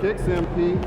Kicks MP.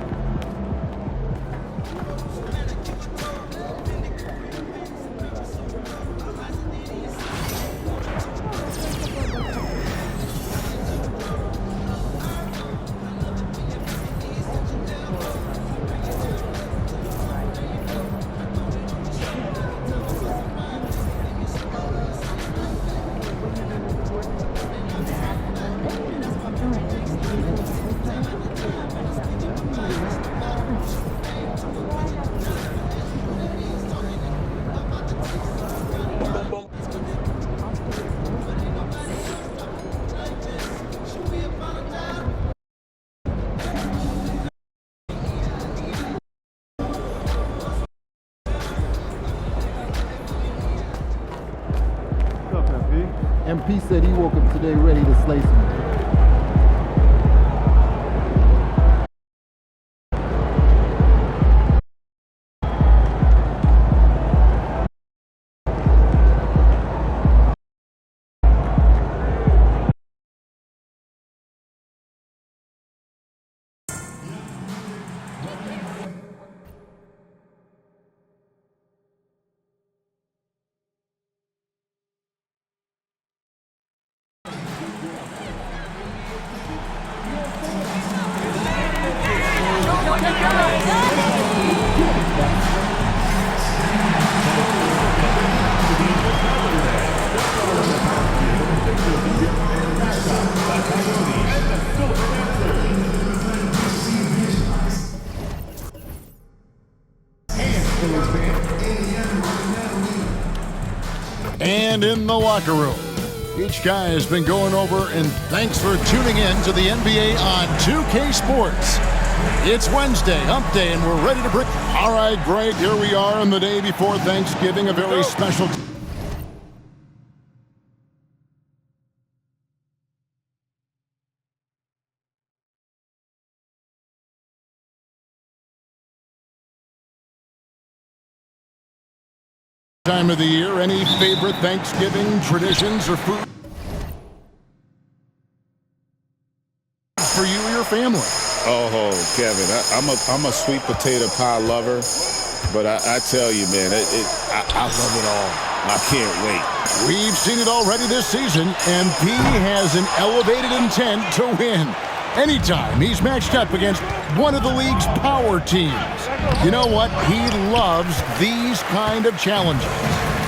What's up, MP? MP said he woke up today ready to slay some. And in the locker room, each guy has been going over, and thanks for tuning in to the NBA on 2K Sports. It's Wednesday, hump day, and we're ready to bring... All right, great. Here we are on the day before Thanksgiving, a very special... time of the year. Any favorite Thanksgiving traditions or food for you or your family? Oh, Kevin, I'm a sweet potato pie lover, but I tell you, man, I love it all. I can't wait. We've seen it already this season, and P has an elevated intent to win. Anytime he's matched up against one of the league's power teams. You know what? He loves these kind of challenges.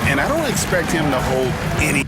And I don't expect him to hold any...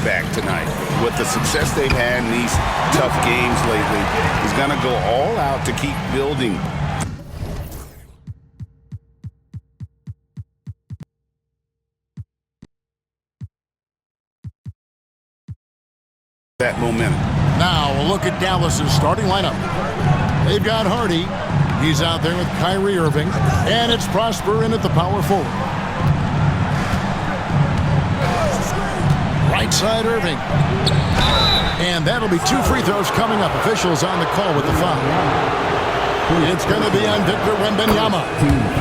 back tonight. With the success they've had in these tough games lately, he's going to go all out to keep building. that momentum. Now a look at Dallas's starting lineup. They've got Hardy. He's out there with Kyrie Irving. And it's Prosper in at the power forward. Right side Irving. And that'll be 2 free throws coming up. Officials on the call with the foul. It's going to be on Victor Wembanyama.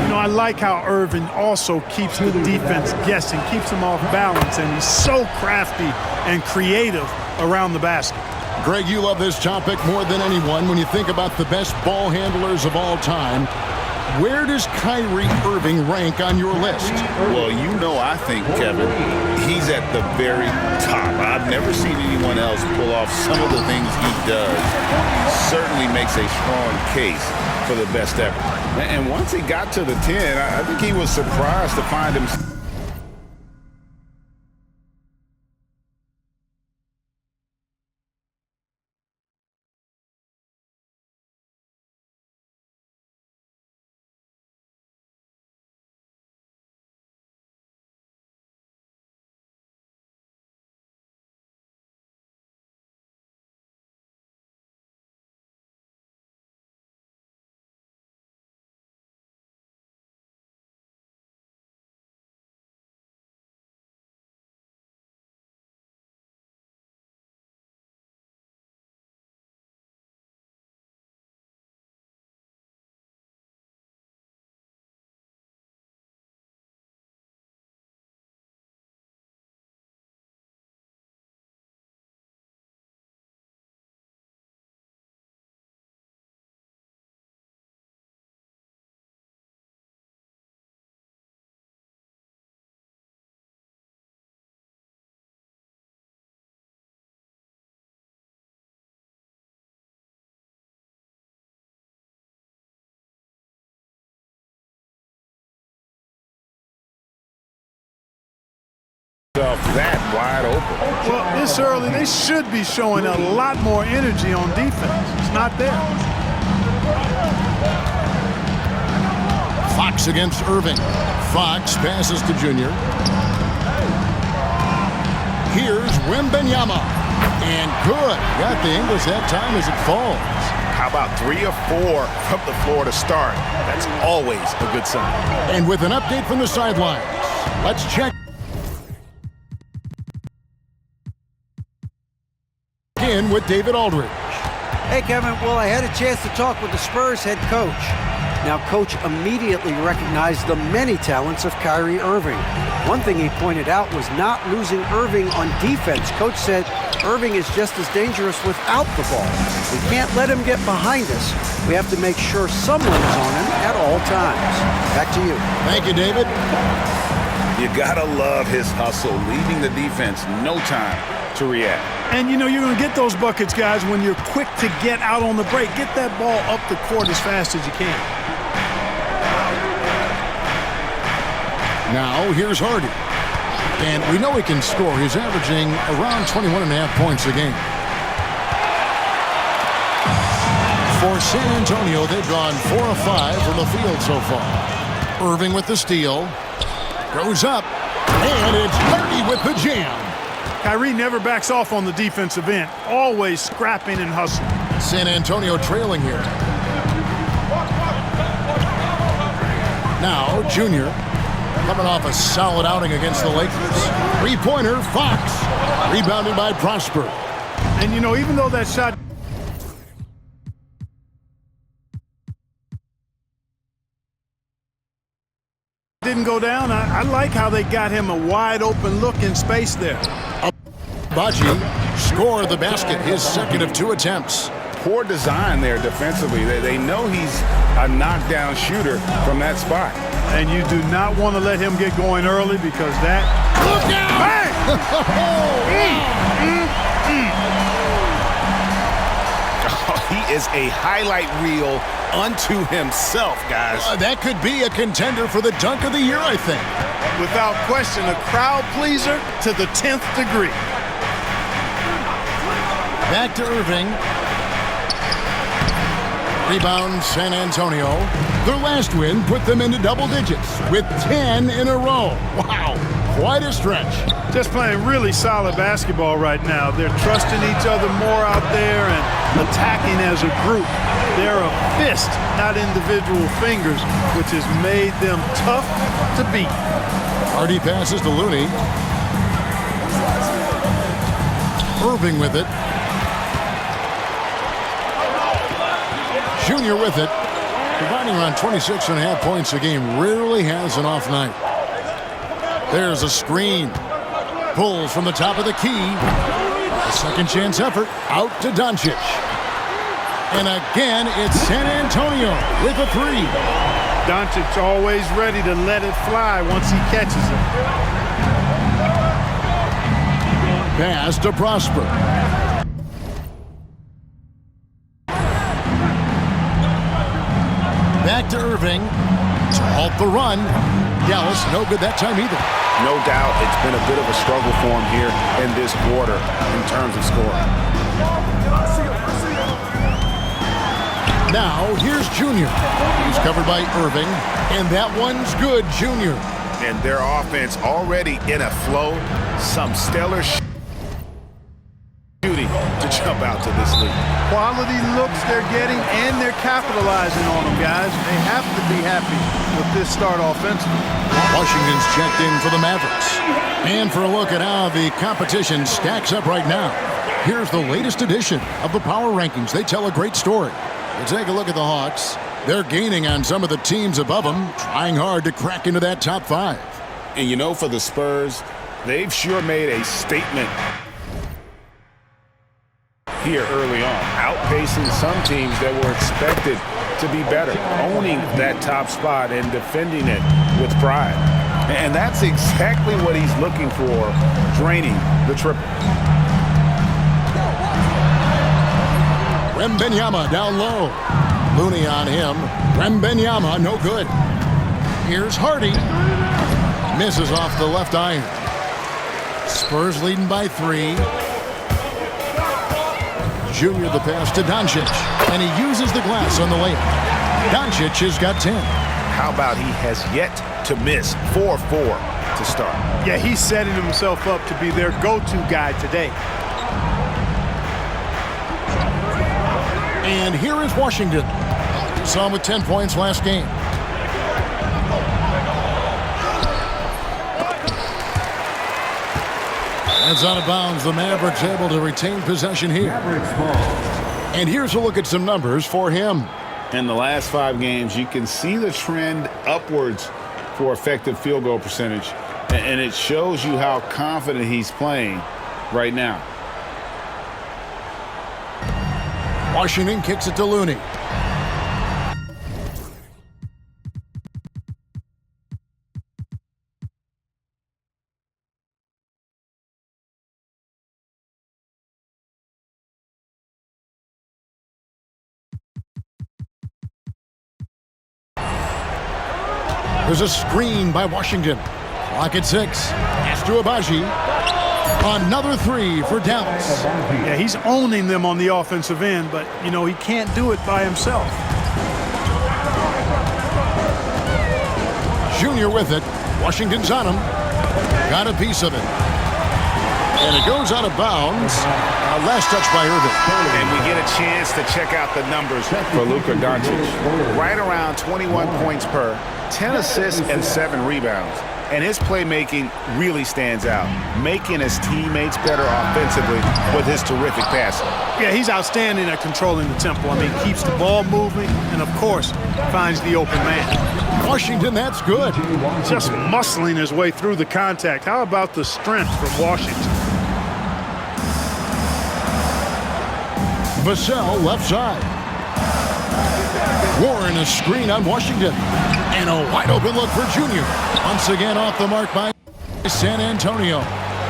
You know, I like how Irving also keeps the defense guessing, keeps them off balance, and he's so crafty and creative around the basket. Greg, you love this topic more than anyone when you think about the best ball handlers of all time. Where does Kyrie Irving rank on your list? Well, you know, I think, Kevin, he's at the very top. I've never seen anyone else pull off some of the things he does. Certainly makes a strong case for the best ever. And once he got to the 10, I think he was surprised to find himself. That wide open. Well, this early, they should be showing a lot more energy on defense. It's not there. Fox against Irving. Fox passes to Junior. Here's Wembanyama. And good. Got the English that time as it falls. How about 3 or 4 from the floor to start? That's always a good sign. And with an update from the sidelines, let's check in with David Aldridge. Hey, Kevin. Well, I had a chance to talk with the Spurs head coach. Now, Coach immediately recognized the many talents of Kyrie Irving. One thing he pointed out was not losing Irving on defense. Coach said Irving is just as dangerous without the ball. We can't let him get behind us. We have to make sure someone is on him at all times. Back to you. Thank you, David. You gotta love his hustle, leaving the defense no time to react. And, you know, you're going to get those buckets, guys, when you're quick to get out on the break. Get that ball up the court as fast as you can. Now, here's Hardy. And we know he can score. He's averaging around 21.5 points a game. For San Antonio, they've gone 4 of 5 from the field so far. Irving with the steal. Goes up. And it's Hardy with the jam. Kyrie never backs off on the defensive end. Always scrapping and hustling. San Antonio trailing here. Now, Junior. Coming off a solid outing against the Lakers. Three-pointer, Fox. Rebounded by Prosper. And, you know, even though that shot didn't go down, I like how they got him a wide-open look in space there. Baji scored the basket, his second of 2 attempts. Poor design there defensively. They know he's a knockdown shooter from that spot. And you do not want to let him get going early because that... Look out! He is a highlight reel unto himself, guys. That could be a contender for the dunk of the year, I think. Without question, a crowd pleaser to the 10th degree. Back to Irving. Rebound, San Antonio. Their last win put them into double digits with 10 in a row. Wow. quite a stretch. Just playing really solid basketball right now. They're trusting each other more out there and attacking as a group. They're a fist, not individual fingers, which has made them tough to beat. Hardy passes to Looney. Irving with it. Junior with it. Providing around 26.5 points a game. Rarely has an off night. There's a screen. Pulls from the top of the key. A second chance effort. Out to Doncic. And again, it's San Antonio with a three. Doncic always ready to let it fly once he catches it. Pass to Prosper. Back to Irving to halt the run. Dallas no good that time either. No doubt it's been a bit of a struggle for him here in this quarter in terms of scoring. Now here's Junior. He's covered by Irving, and that one's good, Junior. And their offense already in a flow. Some stellar shooting to jump out to this lead. Quality looks they're getting, and they're capitalizing on them, guys. They have to be happy with this start offensively. Washington's checked in for the Mavericks. And for a look at how the competition stacks up right now, here's the latest edition of the Power Rankings. They tell a great story. You take a look at the Hawks. They're gaining on some of the teams above them, trying hard to crack into that top five. And you know, for the Spurs, they've sure made a statement here early on, outpacing some teams that were expected to be better, owning that top spot and defending it with pride. And that's exactly what he's looking for, draining the triple. Wembanyama down low. Looney on him. Wembanyama no good. Here's Hardy. Misses off the left iron. Spurs leading by 3. Junior the pass to Doncic. And he uses the glass on the layup. Doncic has got 10. How about he has yet to miss 4-4 to start? Yeah, he's setting himself up to be their go-to guy today. And here is Washington. Saw him with 10 points last game. That's out of bounds. The Mavericks able to retain possession here. And here's a look at some numbers for him. In the last 5 games, you can see the trend upwards for effective field goal percentage. And it shows you how confident he's playing right now. Washington kicks it to Looney. There's a screen by Washington. Clock at 6. Pass to Agbaji. Another 3 for Dallas. Yeah, he's owning them on the offensive end, but, you know, he can't do it by himself. Junior with it. Washington's on him. Got a piece of it. And it goes out of bounds. Last touch by Irving. And we get a chance to check out the numbers for Luka Doncic. Right around 21 points per, 10 assists and 7 rebounds. And his playmaking really stands out, making his teammates better offensively with his terrific passing. Yeah, he's outstanding at controlling the tempo. I mean, keeps the ball moving and, of course, finds the open man. Washington, that's good. Just muscling his way through the contact. How about the strength from Washington? Vassell left side. Warren a screen on Washington. And a wide open look for Junior. Once again off the mark by San Antonio.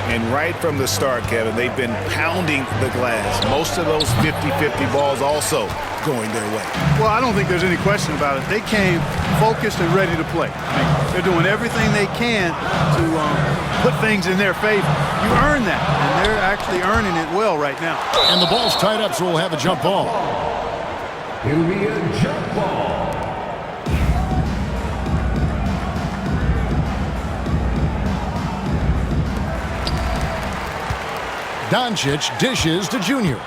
And right from the start, Kevin, they've been pounding the glass. Most of those 50-50 balls also going their way. Well, I don't think there's any question about it. They came focused and ready to play. I mean, they're doing everything they can to put things in their favor. You earn that, and they're actually earning it well right now. And the ball's tied up, so we'll have a jump ball. It'll be a jump ball. Doncic dishes to Junior.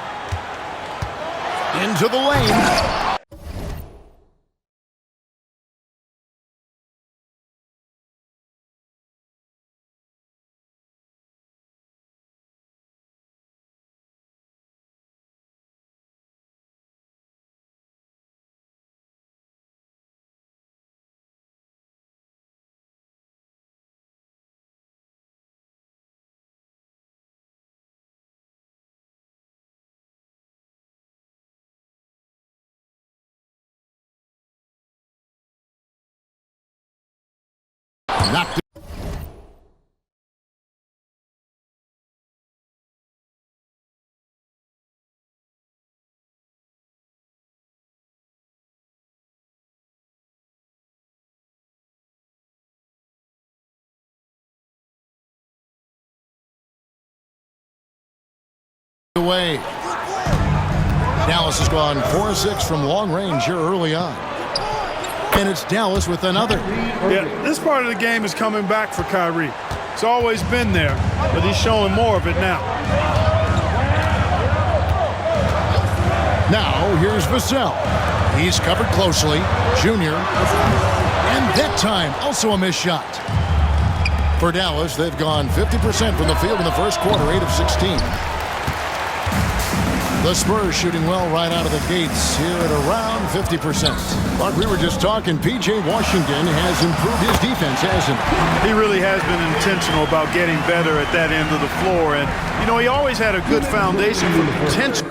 Into the lane. Knocked it. Away. Dallas has gone 4-6 from long range here early on. And it's Dallas with another. Yeah, this part of the game is coming back for Kyrie. It's always been there, but he's showing more of it now. Now, here's Vassell. He's covered closely. Junior. And that time, also a missed shot. For Dallas, they've gone 50% from the field in the first quarter, 8 of 16. The Spurs shooting well right out of the gates here at around 50%. Like we were just talking, P.J. Washington has improved his defense, hasn't he? He really has been intentional about getting better at that end of the floor. And, you know, he always had a good foundation for potentially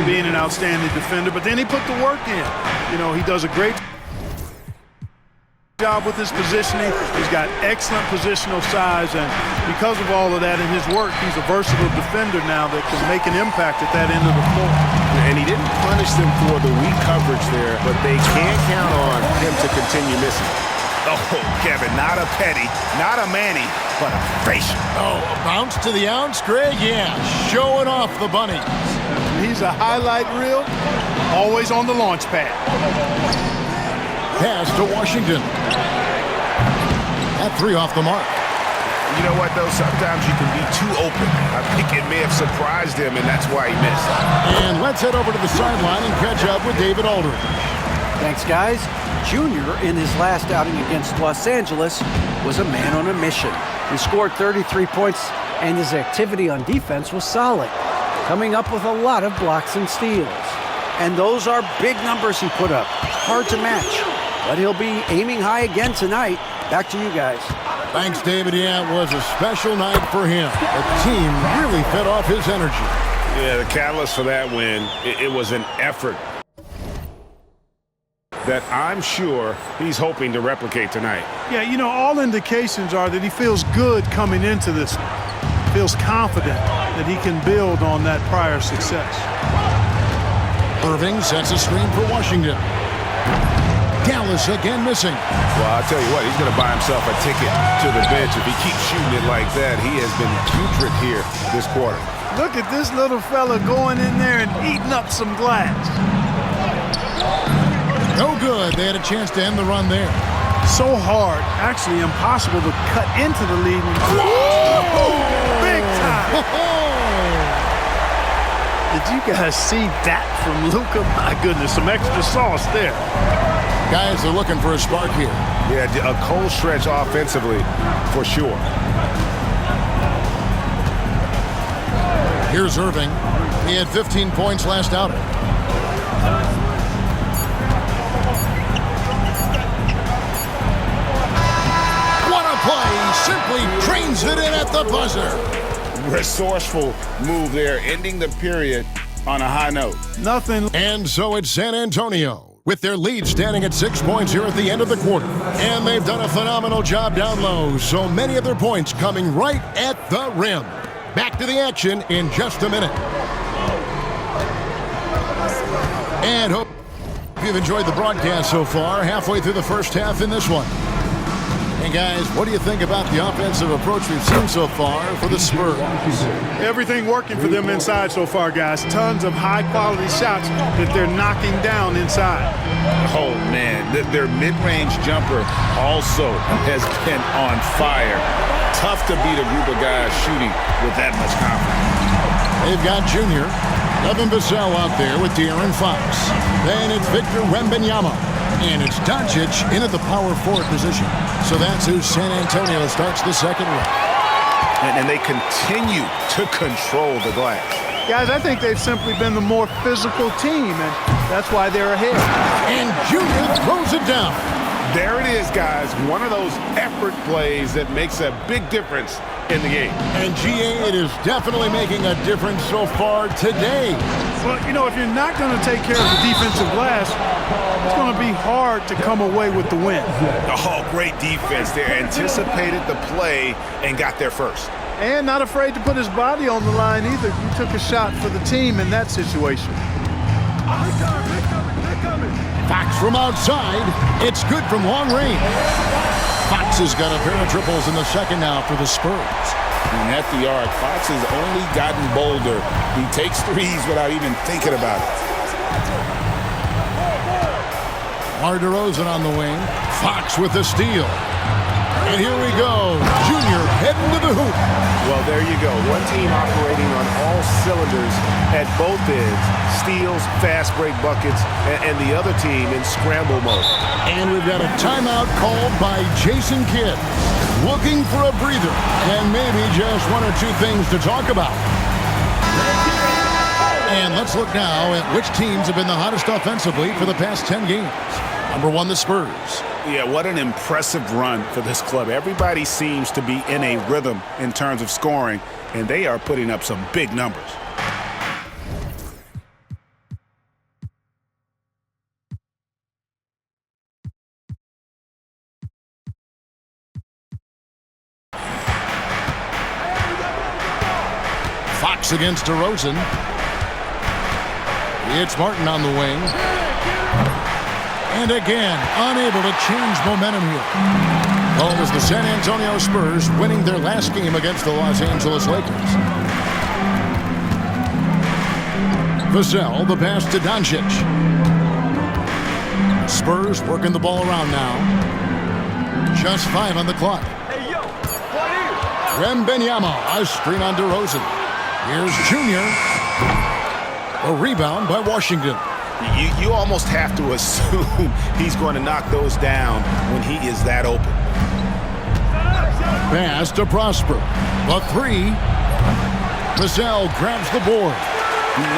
being an outstanding defender, but then he put the work in. You know, he does a great job with his positioning. He's got excellent positional size, and because of all of that in his work, he's a versatile defender now that can make an impact at that end of the floor. And he didn't punish them for the weak coverage there, but they can't count on him to continue missing. Oh, Kevin, not a Petty, not a Manny, but a Frazier. Oh, a bounce to the ounce, Greg? Yeah, showing off the bunny. He's a highlight reel, always on the launch pad. Pass to Washington. That three off the mark. You know what, though? Sometimes you can be too open. I think it may have surprised him, and that's why he missed. And let's head over to the sideline and catch up with David Aldridge. Thanks, guys. Junior, in his last outing against Los Angeles, was a man on a mission. He scored 33 points, and his activity on defense was solid, coming up with a lot of blocks and steals. And those are big numbers he put up. Hard to match, but he'll be aiming high again tonight. Back to you guys. Thanks, David. Yeah, it was a special night for him. The team really fed off his energy. Yeah, the catalyst for that win, it was an effort that I'm sure he's hoping to replicate tonight. Yeah, you know, all indications are that he feels good coming into this, feels confident that he can build on that prior success. Irving sets a screen for Washington. Dallas again missing. Well, I'll tell you what, he's going to buy himself a ticket to the bench if he keeps shooting it like that. He has been putrid here this quarter. Look at this little fella going in there and eating up some glass. No good. They had a chance to end the run there. So hard, actually impossible to cut into the lead. Big time. Did you guys see that from Luka? My goodness, some extra sauce there. Guys are looking for a spark here. Yeah, a cold stretch offensively for sure. Here's Irving. He had 15 points last outing. What a play! Simply drains it in at the buzzer. Resourceful move there, ending the period on a high note. Nothing. And so it's San Antonio, with their lead standing at 6 points here at the end of the quarter. And they've done a phenomenal job down low, so many of their points coming right at the rim. Back to the action in just a minute. And hope you've enjoyed the broadcast so far, halfway through the first half in this one. And guys, what do you think about the offensive approach we've seen so far for the Spurs? Everything working for them inside so far, guys. Tons of high-quality shots that they're knocking down inside. Oh, man, their mid-range jumper also has been on fire. Tough to beat a group of guys shooting with that much confidence. They've got Junior, Devin Vassell out there with De'Aaron Fox. Then it's Victor Wembanyama. And it's Doncic in at the power forward position. So that's who San Antonio starts the second round. And they continue to control the glass. Guys, I think they've simply been the more physical team, and that's why they're ahead. And Junior throws it down. There it is, guys. One of those effort plays that makes a big difference in the game. And GA, it is definitely making a difference so far today. Well, you know, if you're not going to take care of the defensive glass, it's going to be hard to come away with the win. Oh, great defense there. Anticipated the play and got there first. And not afraid to put his body on the line either. He took a shot for the team in that situation. Fox from outside. It's good from long range. Fox has got a pair of triples in the second now for the Spurs. And at the arc, Fox has only gotten bolder. He takes threes without even thinking about it. DeMar DeRozan on the wing. Fox with the steal. And here we go. Junior heading to the hoop. Well, there you go. One team operating on all cylinders at both ends. Steals, fast break buckets, and the other team in scramble mode. And we've got a timeout called by Jason Kidd. Looking for a breather and maybe just one or two things to talk about. And let's look now at which teams have been the hottest offensively for the past 10 games. Number one, the Spurs. Yeah, what an impressive run for this club. Everybody seems to be in a rhythm in terms of scoring, and they are putting up some big numbers. Fox against DeRozan. It's Martin on the wing. And again, unable to change momentum here. Well, it was the San Antonio Spurs winning their last game against the Los Angeles Lakers. Vassell, the pass to Doncic. Spurs working the ball around now. Just 5 on the clock. Wembanyama, a screen on DeRozan. Here's Junior. A rebound by Washington. You almost have to assume he's going to knock those down when he is that open. Pass to Prosper. A 3. Vassell grabs the board.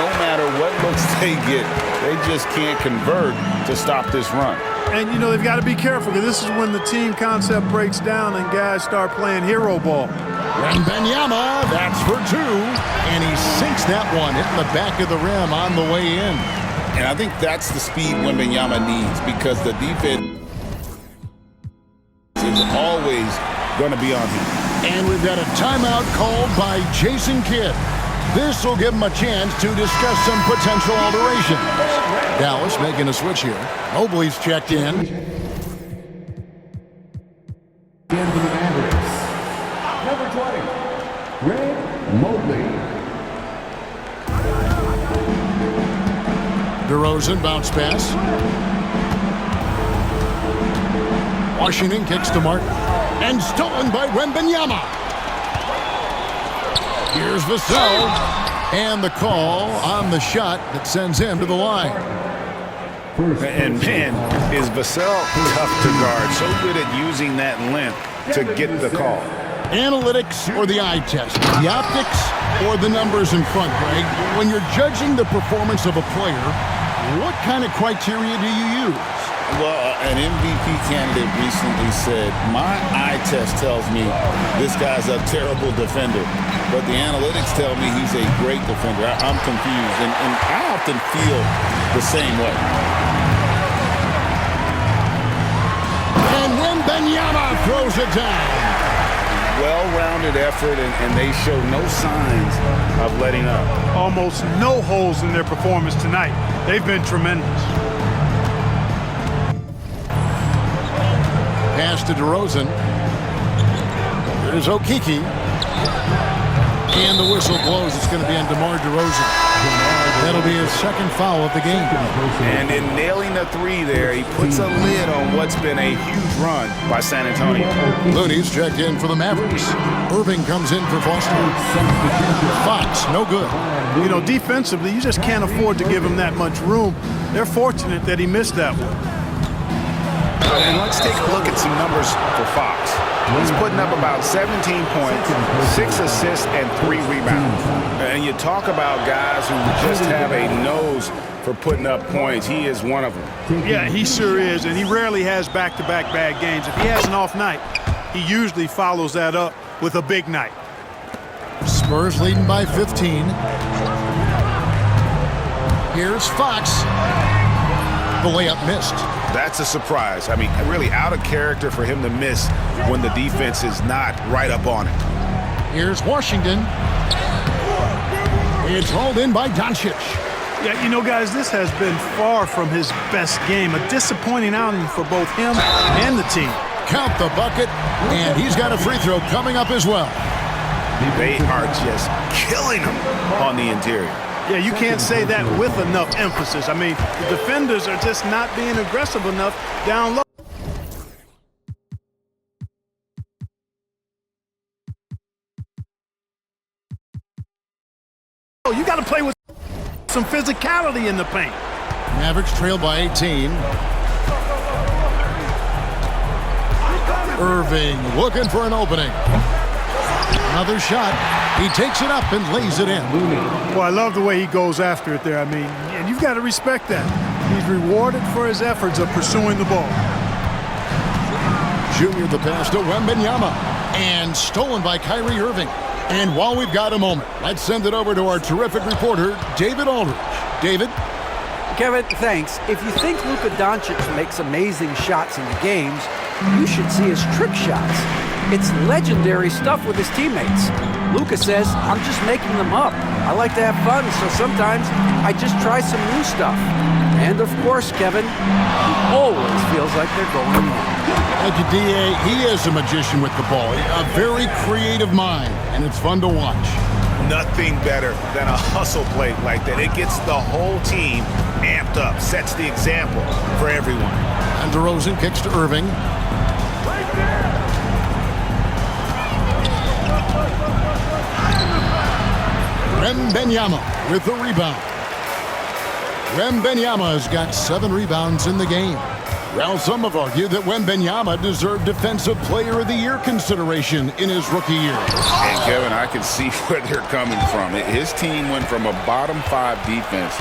No matter what looks they get, they just can't convert to stop this run. And, you know, they've got to be careful because this is when the team concept breaks down and guys start playing hero ball. Wembanyama, that's for 2. And he sinks that one, hitting the back of the rim on the way in. And I think that's the speed Wembanyama needs because the defense is always going to be on him. And we've got a timeout called by Jason Kidd. This will give him a chance to discuss some potential alterations. Dallas making a switch here. Mobley's checked in. Denver Mavericks. Number 20, Greg Mobley. DeRozan bounce pass. Washington kicks to Martin. And stolen by Wembanyama. Here's Vassell. And the call on the shot that sends him to the line. And man, is Vassell tough to guard. So good at using that length to get the call. Analytics or the eye test? The optics or the numbers in front, Greg? When you're judging the performance of a player, what kind of criteria do you use? Well, an MVP candidate recently said, my eye test tells me this guy's a terrible defender, but the analytics tell me he's a great defender. I'm confused, and I often feel the same way. And Wembanyama throws it down. Well-rounded effort, and they show no signs of letting up. Almost no holes in their performance tonight. They've been tremendous. Pass to DeRozan. Here's Okeke. And the whistle blows. It's going to be on DeMar DeRozan. That'll be his second foul of the game. And in nailing the three there, he puts a lid on what's been a huge run by San Antonio. Looney's checked in for the Mavericks. Irving comes in for Boston. Fox, no good. You know, defensively, you just can't afford to give him that much room. They're fortunate that he missed that one. And let's take a look at some numbers for Fox. He's putting up about 17 points, 6 assists, and 3 rebounds. And you talk about guys who just have a nose for putting up points. He is one of them. Yeah, he sure is, and he rarely has back-to-back bad games. If he has an off night, he usually follows that up with a big night. Spurs leading by 15. Here's Fox. The layup missed. That's a surprise. I mean, really out of character for him to miss when the defense is not right up on it. Here's Washington. It's hauled in by Doncic. Yeah, you know, guys, this has been far from his best game. A disappointing outing for both him and the team. Count the bucket, and he's got a free throw coming up as well. They are just killing him on the interior. Yeah, you can't say that with enough emphasis. I mean, the defenders are just not being aggressive enough down low. Oh, you got to play with some physicality in the paint. Mavericks trail by 18. Irving looking for an opening. Another shot. He takes it up and lays it in. Well, I love the way he goes after it there. I mean, and you've got to respect that. He's rewarded for his efforts of pursuing the ball. Junior the pass to Wembanyama. And stolen by Kyrie Irving. And while we've got a moment, let's send it over to our terrific reporter, David Aldridge. David? Kevin, thanks. If you think Luka Doncic makes amazing shots in the games, you should see his trick shots. It's legendary stuff with his teammates. Luka says, I'm just making them up. I like to have fun, so sometimes I just try some new stuff. And of course, Kevin, he always feels like they're going wrong. Thank you, D.A. He is a magician with the ball. A very creative mind, and it's fun to watch. Nothing better than a hustle play like that. It gets the whole team amped up, sets the example for everyone. And DeRozan kicks to Irving. Wembanyama with the rebound. Wembanyama has got 7 rebounds in the game. Well, some have argued that Wembanyama deserved Defensive Player of the Year consideration in his rookie year. And Kevin, I can see where they're coming from. His team went from a bottom 5 defense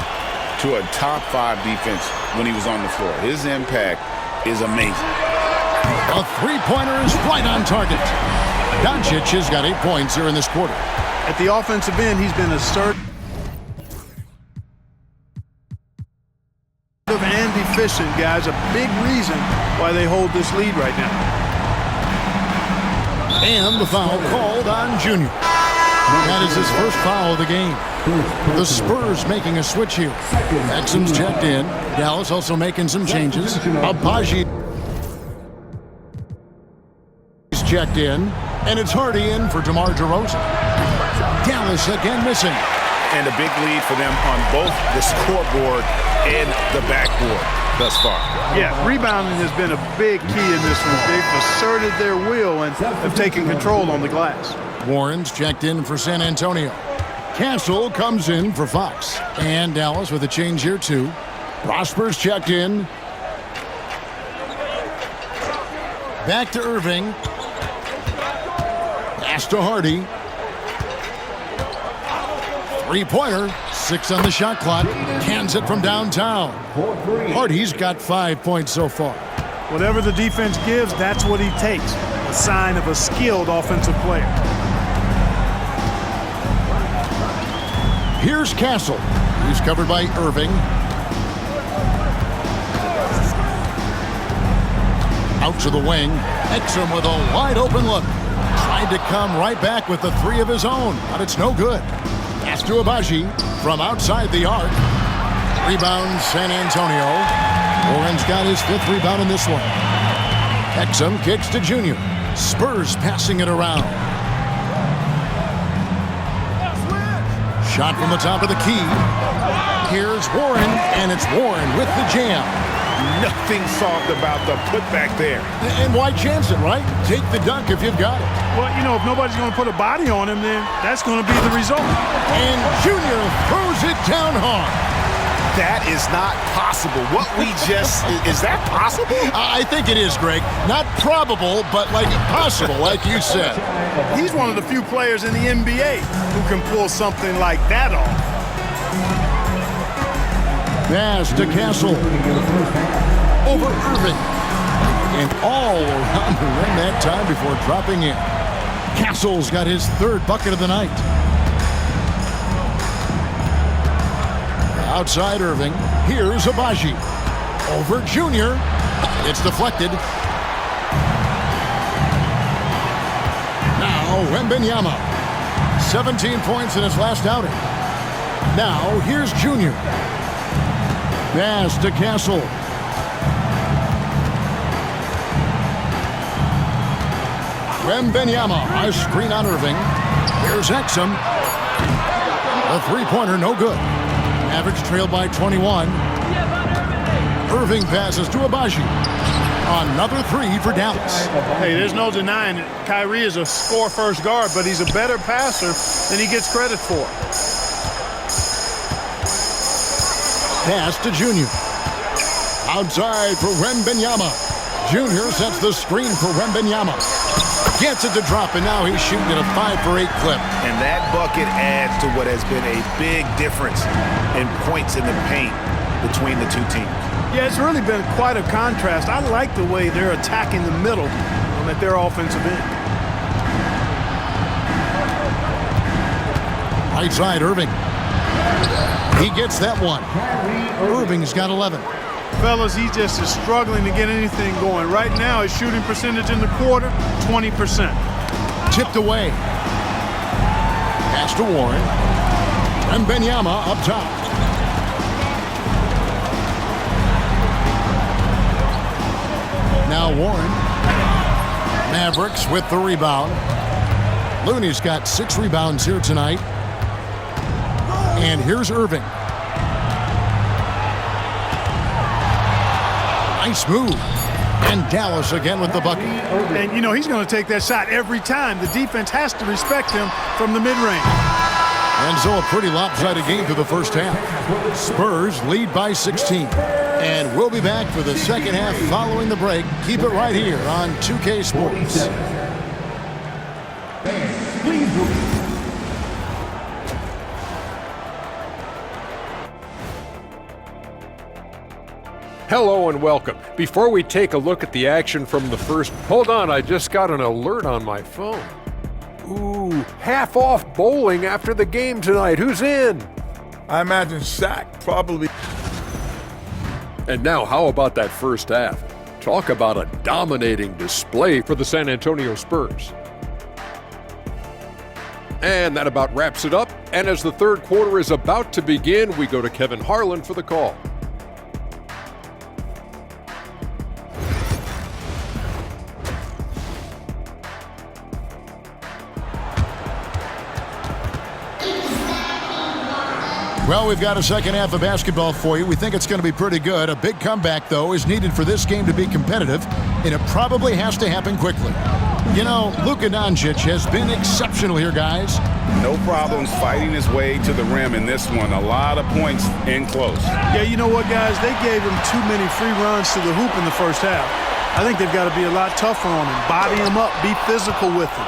to a top 5 defense when he was on the floor. His impact is amazing. A three-pointer is right on target. Doncic has got 8 points here in this quarter. At the offensive end, he's been assertive and efficient, guys. A big reason why they hold this lead right now. And the foul called on Junior. That is his first foul of the game. The Spurs making a switch here. Exum's checked in. Dallas also making some changes. Agbaji is checked in. And it's Hardy in for DeMar DeRozan. Dallas again missing. And a big lead for them on both the scoreboard and the backboard thus far. Yeah, rebounding has been a big key in this one. They've asserted their will and have taken control on the glass. Warren's checked in for San Antonio. Castle comes in for Fox. And Dallas with a change here too. Prosper's checked in. Back to Irving. Pass to Hardy. Three-pointer, 6 on the shot clock. Cans it from downtown. Hardy's got 5 points so far. Whatever the defense gives, that's what he takes. A sign of a skilled offensive player. Here's Castle. He's covered by Irving. Out to the wing. Exum with a wide open look. Tried to come right back with the 3 of his own, but it's no good. Pass to Agbaji from outside the arc. Rebound San Antonio. Warren's got his 5th rebound in this one. Exum kicks to Junior. Spurs passing it around. Shot from the top of the key. Here's Warren, and it's Warren with the jam. Nothing soft about the putback there. And why chance it, right? Take the dunk if you've got it. Well, you know, if nobody's going to put a body on him, then that's going to be the result. And Junior throws it down hard. That is not possible. What we just, is that possible? I think it is, Greg. Not probable, but like possible, like you said. He's one of the few players in the NBA who can pull something like that off. Pass to Castle. Over Irving. And all around the rim that time before dropping in. Castle's got his third bucket of the night. Outside Irving. Here's Agbaji. Over Junior. It's deflected. Now Wembanyama. 17 points in his last outing. Now here's Junior. Pass to Castle. Wembanyama, a screen on Irving. Here's Exum. The three-pointer, no good. Mavericks trail by 21. Irving passes to Agbaji. Another three for Dallas. Hey, there's no denying it. Kyrie is a score-first guard, but he's a better passer than he gets credit for. Pass to Junior. Outside for Wembanyama. Junior sets the screen for Wembanyama. Gets it to drop, and now he's shooting at a 5-for-8 clip. And that bucket adds to what has been a big difference in points in the paint between the two teams. Yeah, it's really been quite a contrast. I like the way they're attacking the middle at their offensive end. Right side, Irving. He gets that one. Irving's got 11. Fellas, he just is struggling to get anything going. Right now, his shooting percentage in the quarter, 20%. Tipped away. Pass to Warren. And Wembanyama up top. Now Warren. Mavericks with the rebound. Looney's got 6 rebounds here tonight. And here's Irving. Nice move. And Dallas again with the bucket. And, you know, he's going to take that shot every time. The defense has to respect him from the mid-range. And so a pretty lopsided game through the first half. Spurs lead by 16. And we'll be back for the second half following the break. Keep it right here on 2K Sports. Hello and welcome. Before we take a look at the action from the first... Hold on, I just got an alert on my phone. Ooh, half off bowling after the game tonight. Who's in? I imagine Shaq, probably. And now, how about that first half? Talk about a dominating display for the San Antonio Spurs. And that about wraps it up. And as the third quarter is about to begin, we go to Kevin Harlan for the call. Well, we've got a second half of basketball for you. We think it's going to be pretty good. A big comeback, though, is needed for this game to be competitive, and it probably has to happen quickly. You know, Luka Doncic has been exceptional here, guys. No problems fighting his way to the rim in this one. A lot of points in close. Yeah, you know what, guys? They gave him too many free runs to the hoop in the first half. I think they've got to be a lot tougher on him. Body him up. Be physical with him.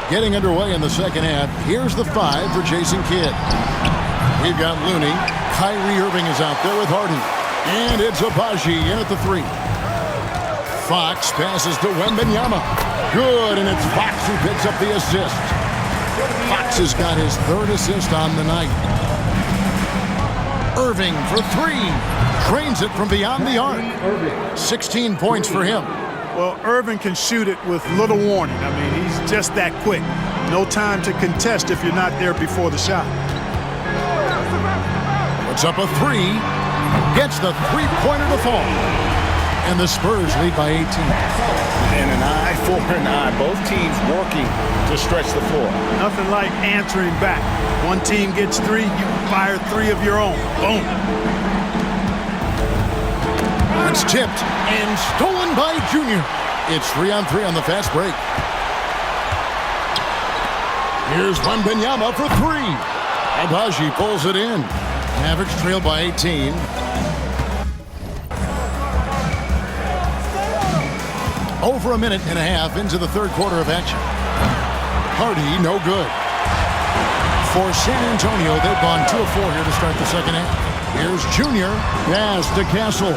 Getting underway in the second half. Here's the 5 for Jason Kidd. We've got Looney. Kyrie Irving is out there with Harden. And it's Agbaji in at the 3. Fox passes to Wembanyama. Good, and it's Fox who picks up the assist. Fox has got his 3rd assist on the night. Irving for 3. Drains it from beyond the arc. 16 points for him. Well, Irving can shoot it with little warning. I mean, he's just that quick. No time to contest if you're not there before the shot. Puts up a 3. Gets the 3-pointer to fall. And the Spurs lead by 18. And an eye for an eye. Both teams working to stretch the floor. Nothing like answering back. One team gets 3, you fire 3 of your own. Boom. It's tipped and stolen by Junior. It's 3-on-3 on the fast break. Here's Wembanyama for 3. Agbaji pulls it in. Mavericks trail by 18. Over a minute and a half into the third quarter of action. Hardy, no good. For San Antonio, they've gone 2 of 4 here to start the second half. Here's Junior. Pass to Castle.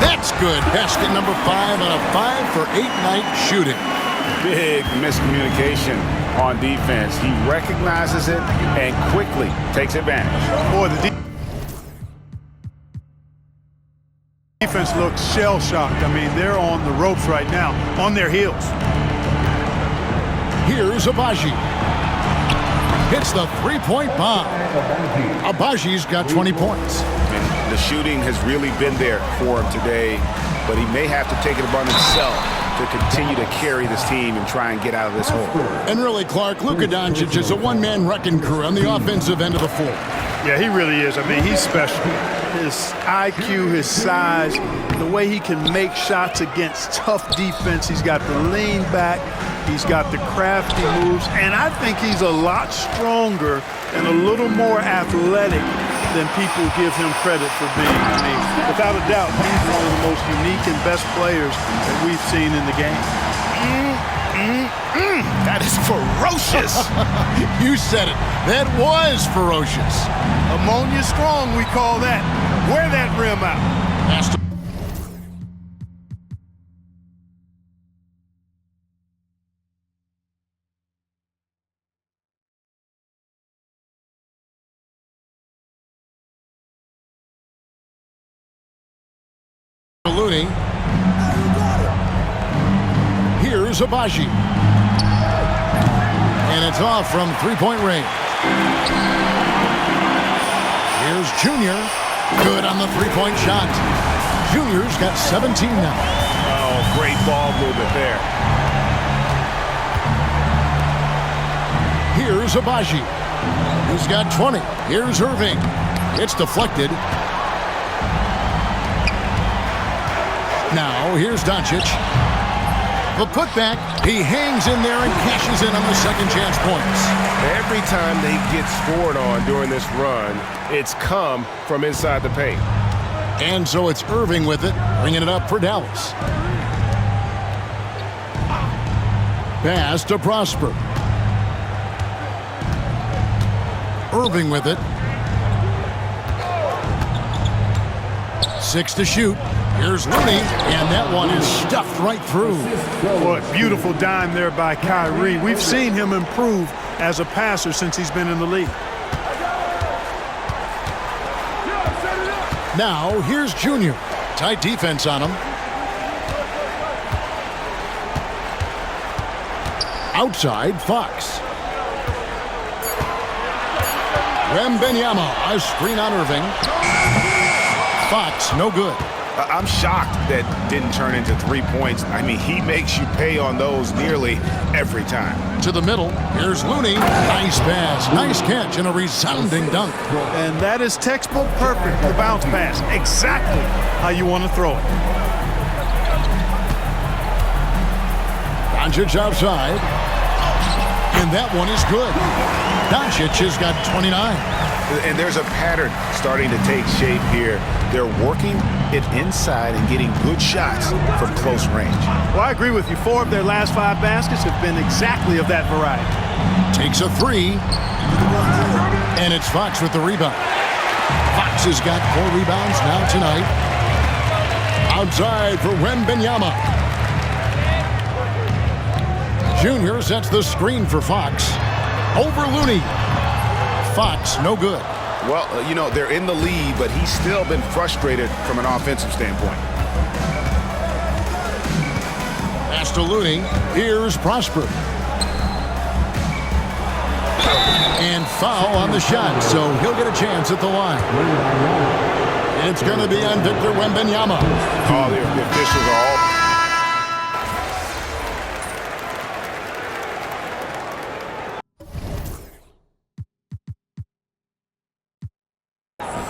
That's good. Basket number 5 on a 5-for-8 night shooting. Big miscommunication on defense. He recognizes it and quickly takes advantage. Boy, the defense looks shell-shocked. I mean, they're on the ropes right now, on their heels. Here's Agbaji. Hits the three-point bomb. Abaji's got 20 points. And the shooting has really been there for him today, but he may have to take it upon himself to continue to carry this team and try and get out of this hole. And really, Clark, Luka Doncic is a one-man wrecking crew on the offensive end of the floor. Yeah, he really is. I mean, he's special. His IQ, his size, the way he can make shots against tough defense. He's got the lean back. He's got the crafty moves. And I think he's a lot stronger and a little more athletic than people give him credit for being. I mean, without a doubt, he's one of the most unique and best players that we've seen in the game. That is ferocious. You said it. That was ferocious. Ammonia strong, we call that. Wear that rim out. Looney. Here's Agbaji. And it's off from three-point range. Here's Junior. Good on the three-point shot. Junior's got 17 now. Oh, great ball movement there. Here's Agbaji. He's got 20. Here's Irving. It's deflected. Now, here's Doncic. The putback, he hangs in there and cashes in on the second chance points. Every time they get scored on during this run, it's come from inside the paint. And so it's Irving with it, bringing it up for Dallas. Pass to Prosper. Irving with it. 6 to shoot. Here's Looney, and that one is stuffed right through. Boy, beautiful dime there by Kyrie. We've seen him improve as a passer since he's been in the league. Now, here's Junior. Tight defense on him. Outside, Fox. Wembanyama, a screen on Irving. Fox, no good. I'm shocked that didn't turn into 3 points. I mean, he makes you pay on those nearly every time. To the middle, here's Looney. Nice pass, nice catch, and a resounding dunk. And that is textbook perfect, the bounce pass. Exactly how you want to throw it. Doncic outside. And that one is good. Doncic has got 29. And there's a pattern starting to take shape here. They're working it inside and getting good shots from close range. Well, I agree with you. 4 of their last 5 baskets have been exactly of that variety. Takes a 3. And it's Fox with the rebound. Fox has got 4 rebounds now tonight. Outside for Wembanyama. Junior sets the screen for Fox. Over Looney. Fox, no good. Well, you know, they're in the lead, but he's still been frustrated from an offensive standpoint. Pass to Looney. Here's Prosper. And foul on the shot, so he'll get a chance at the line. It's going to be on Victor Wembanyama. Oh, the officials are all...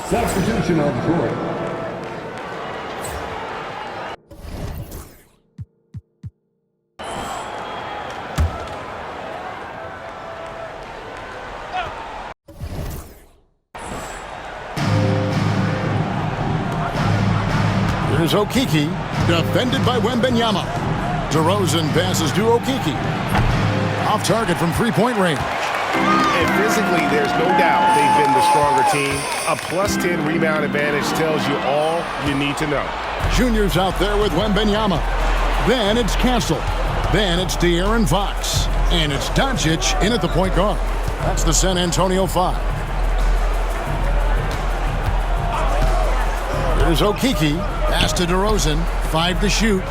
Substitution of Troy. Here's Okeke, defended by Wembanyama. DeRozan passes to Okeke. Off target from three-point range. And physically, there's no doubt they've been the stronger team. A +10 rebound advantage tells you all you need to know. Junior's out there with Wembanyama. Then it's Castle. Then it's De'Aaron Fox. And it's Doncic in at the point guard. That's the San Antonio 5. Here's Okeke. Pass to DeRozan. 5 to shoot.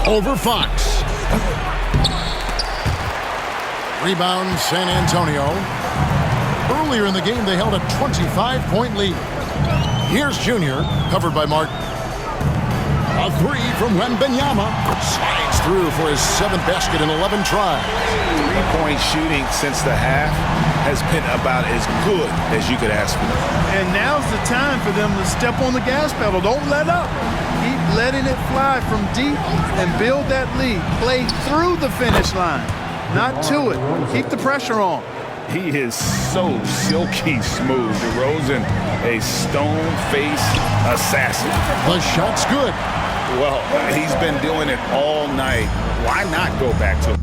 Over Fox. Rebound San Antonio. Earlier in the game, they held a 25-point lead. Here's Junior, covered by Martin. A three from Wembanyama. Slides through for his 7th basket in 11 tries. Three-point shooting since the half has been about as good as you could ask for. And now's the time for them to step on the gas pedal. Don't let up. Keep letting it fly from deep and build that lead. Play through the finish line, not to it. Keep the pressure on. He is so silky smooth. DeRozan, a stone-faced assassin. The shot's good. Well, he's been doing it all night. Why not go back to it?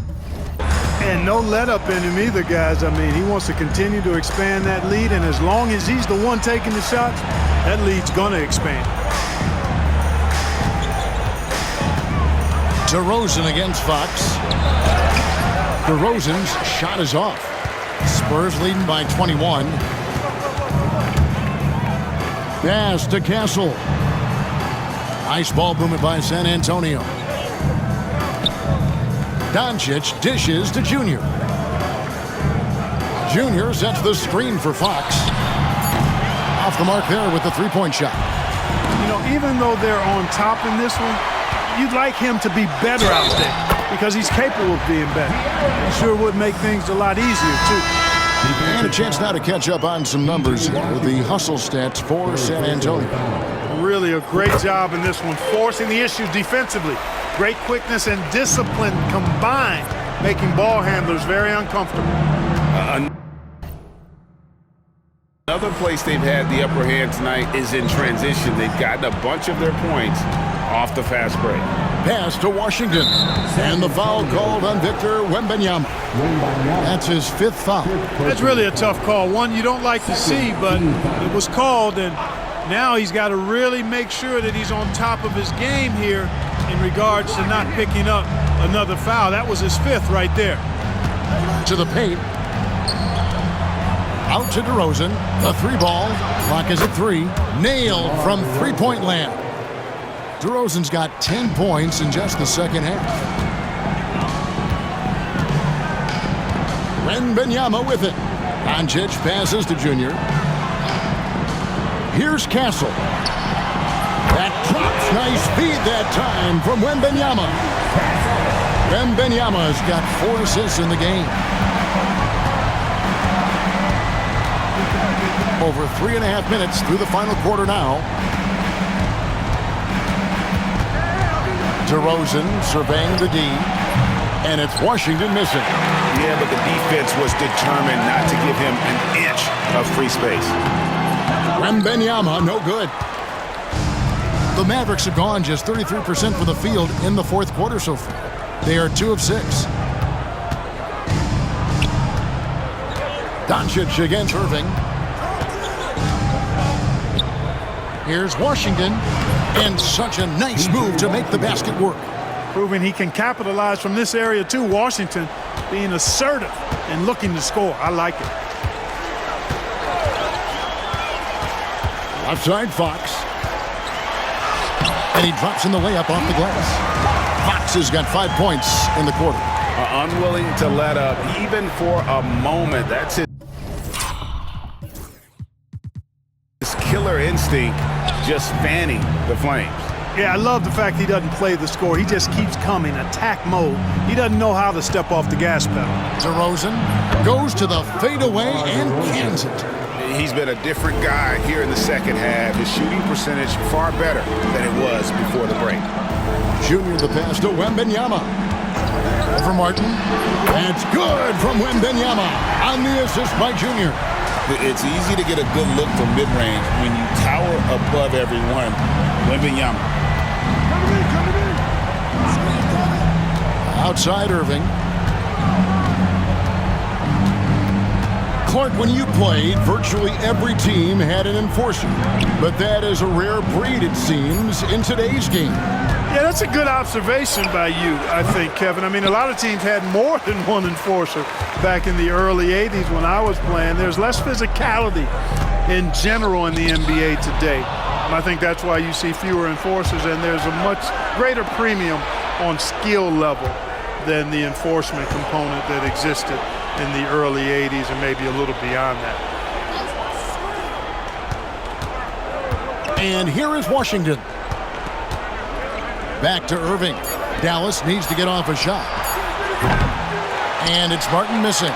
And no let up in him either, guys. I mean, he wants to continue to expand that lead, and as long as he's the one taking the shots, that lead's going to expand. DeRozan against Fox. DeRozan's shot is off. Spurs leading by 21. Pass to Castle. Nice ball movement by San Antonio. Doncic dishes to Junior. Junior sets the screen for Fox. Off the mark there with the three-point shot. You know, even though they're on top in this one, you'd like him to be better out there because he's capable of being better. It sure would make things a lot easier, too. And a chance now to catch up on some numbers with the hustle stats for San Antonio. Really a great job in this one, forcing the issues defensively. Great quickness and discipline combined, making ball handlers very uncomfortable. Another place they've had the upper hand tonight is in transition. They've gotten a bunch of their points off the fast break. Pass to Washington. And the foul called on Victor Wembanyama. That's his 5th foul. That's really a tough call. One you don't like to see, but it was called, and now he's got to really make sure that he's on top of his game here in regards to not picking up another foul. That was his 5th right there. To the paint. Out to DeRozan. The 3-ball. Clock is at 3. Nailed from three-point land. DeRozan's got 10 points in just the second half. Wembanyama with it. Doncic passes to Junior. Here's Castle. That drops. Nice feed that time from Wembanyama. Wembanyama's got 4 assists in the game. Over 3.5 minutes through the final quarter now. DeRozan surveying the D, and it's Washington missing. Yeah, but the defense was determined not to give him an inch of free space. Wembanyama, no good. The Mavericks have gone just 33% from the field in the 4th quarter so far. They are 2 of 6. Doncic against Irving. Here's Washington, and such a nice move to make the basket work. Proving he can capitalize from this area too. Washington being assertive and looking to score. I like it. Left side, Fox. And he drops in the layup off the glass. Fox has got 5 points in the quarter. Unwilling to let up, even for a moment. That's his killer instinct. instinct just fanning the Flames. Yeah, I love the fact he doesn't play the score. He just keeps coming, attack mode. He doesn't know how to step off the gas pedal. DeRozan goes to the fadeaway and cans it. He's been a different guy here in the second half. His shooting percentage far better than it was before the break. Junior the pass to Wembanyama. Over Martin. It's good from Wembanyama on the assist by Junior. It's easy to get a good look from mid-range when you tower above everyone. Wembanyama. Outside Irving. Clark, when you played, virtually every team had an enforcer. But that is a rare breed, it seems, in today's game. Yeah, that's a good observation by you, I think, Kevin. I mean, a lot of teams had more than one enforcer back in the early 80s when I was playing. There's less physicality in general in the NBA today. And I think that's why you see fewer enforcers, and there's a much greater premium on skill level than the enforcement component that existed in the early 80s and maybe a little beyond that. And here is Washington. Back to Irving. Dallas needs to get off a shot. And it's Martin missing.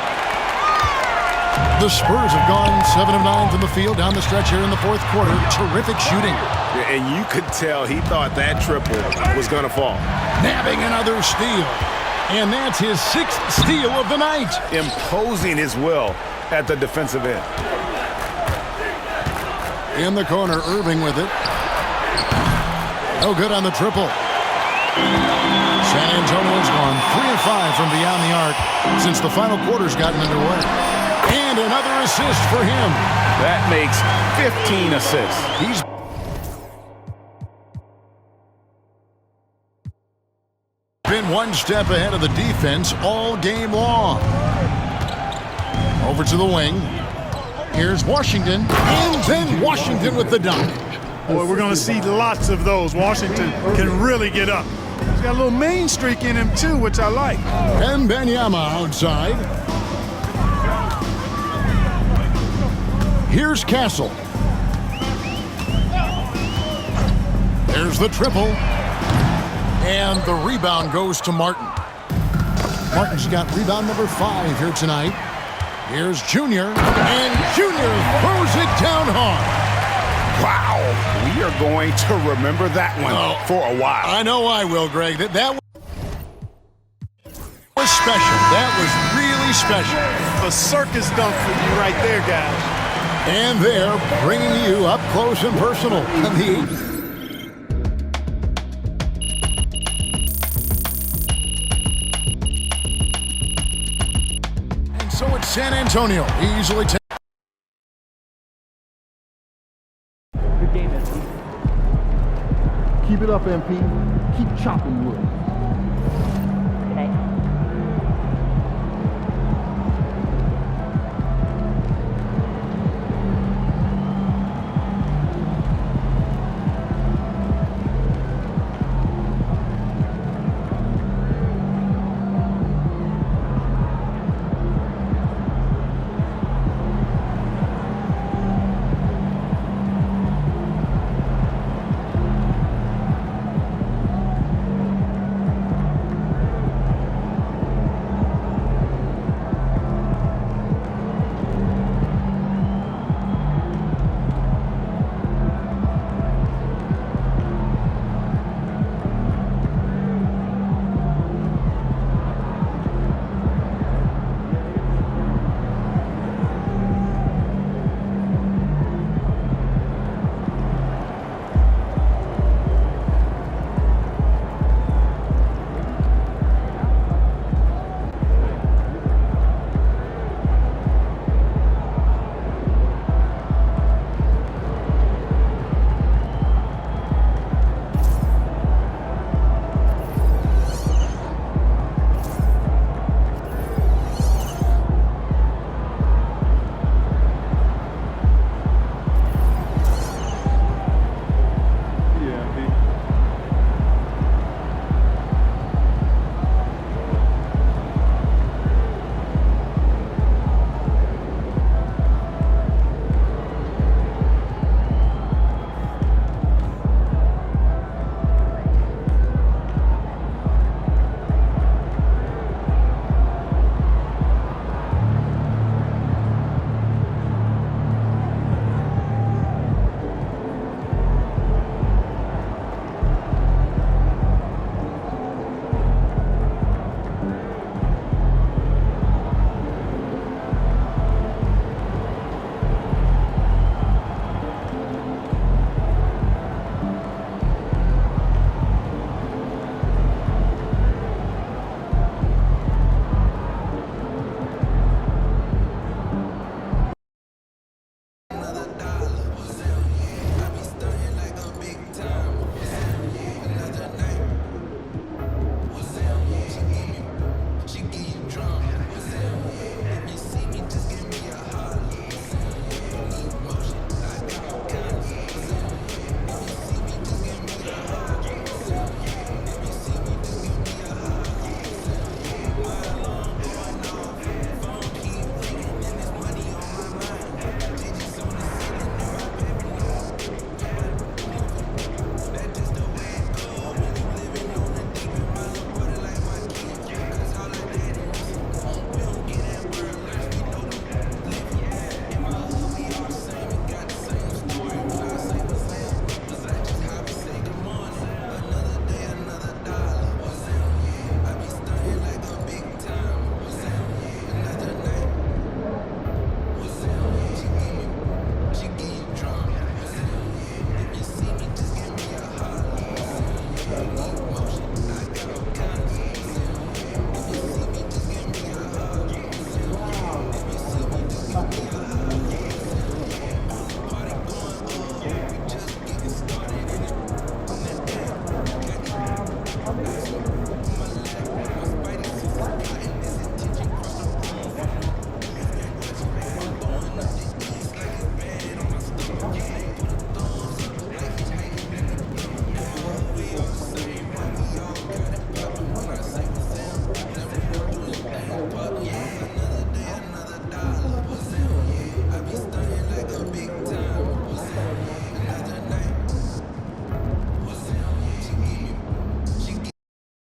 The Spurs have gone 7 of 9 from the field down the stretch here in the fourth quarter. Terrific shooting. And you could tell he thought that triple was going to fall. Nabbing another steal. And that's his 6th steal of the night. Imposing his will at the defensive end. In the corner, Irving with it. No good on the triple. San Antonio's gone 3 of 5 from beyond the arc since the final quarter's gotten underway. And another assist for him. That makes 15 assists. He's been one step ahead of the defense all game long. Over to the wing. Here's Washington. And then Washington with the dunk. Boy, we're going to see lots of those. Washington can really get up. He's got a little main streak in him, too, which I like. Wembanyama outside. Here's Castle. There's the triple. And the rebound goes to Martin. Martin's got rebound number 5 here tonight. Here's Junior. And Junior throws it down hard. Wow, we are going to remember that one for a while. I know I will, Greg. That was special. That was really special. A circus dunk for you right there, guys. And they're bringing you up close and personal. And so it's San Antonio. Easily takes. Keep it up, MP. Keep chopping wood.